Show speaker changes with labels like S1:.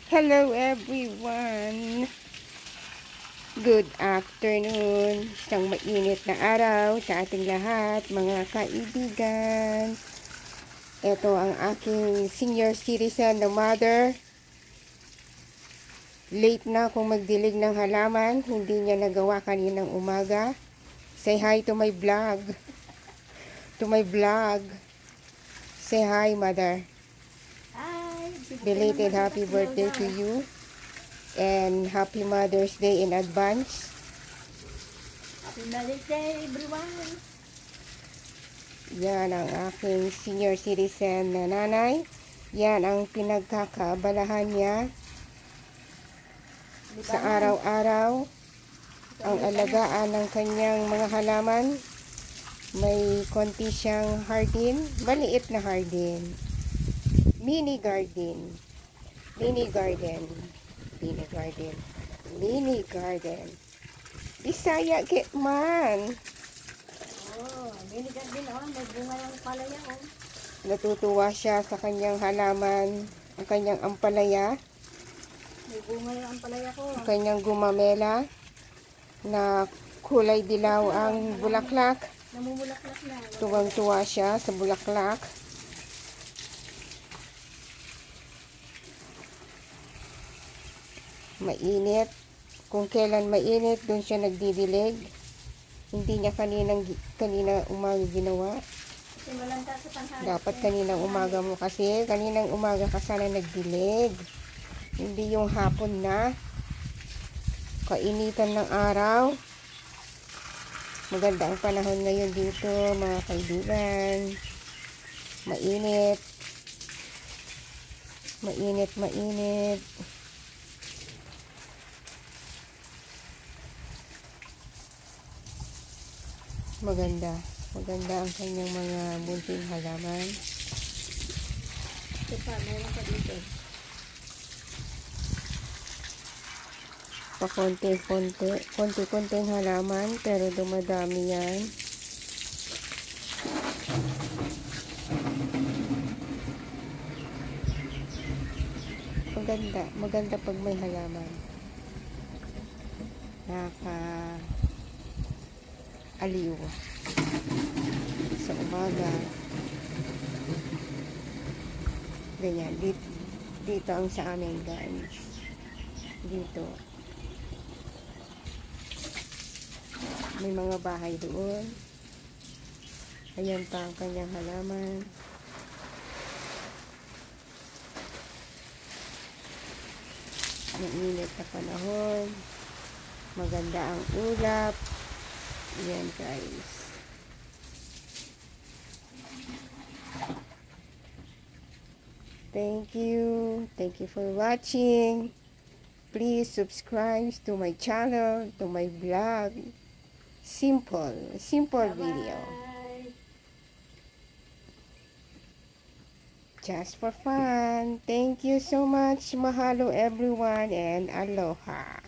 S1: Hello everyone! Good afternoon! Isang mainit na araw sa ating lahat, mga kaibigan. Ito ang aking senior citizen na mother. Late na kung magdilig ng halaman, hindi niya nagawa kaninang umaga. Say hi to my vlog. Say hi, mother.
S2: Hi!
S1: Belated happy birthday to you. And happy Mother's Day in advance.
S2: Happy Mother's Day, everyone!
S1: Yan ang aking senior citizen na nanay. Yan ang pinagkakaabalahan niya sa araw-araw. Ang alagaan ng kanyang mga halaman. May konti siyang hardin. Maliit na hardin. Mini garden. Bisaya get man.
S2: Oh, mini garden oh, may bunga ng palaya oh.
S1: Natutuwa siya sa kanyang halaman, ang kanyang ampalaya,
S2: May bunga ng palaya ko.
S1: ang kanyang gumamela na kulay dilaw ang bulaklak.
S2: Namumulaklak na.
S1: Tuwang-tuwa siya sa bulaklak. Mainit. Kung kailan mainit, doon siya nagdidilig. Hindi niya kanina umaga ginawa.
S2: Kasi malanta sa tanghali.
S1: Dapat kaninang umaga mo kasi. Kaninang umaga ka sana nagdilig. Hindi yung hapon na. Kainitan ng araw. Maganda ang panahon ngayon dito, mga kaibigan. Mainit. Maganda ang kanyang mga bunting halaman.
S2: Ito pa, meron pa dito.
S1: Konti-konting halaman, pero dumadami yan. Maganda pag may halaman. Aliw sa umaga. Ganyan, dito ang sa amin, guys. Dito may mga bahay doon. Ayan pa ang kanyang halaman. Mainit na panahon. Maganda ang ulap. Ayan, guys. Thank you for watching. Please subscribe to my channel, to my vlog. Simple video.
S2: Bye!
S1: Just for fun. Thank you so much. Mahalo everyone and aloha.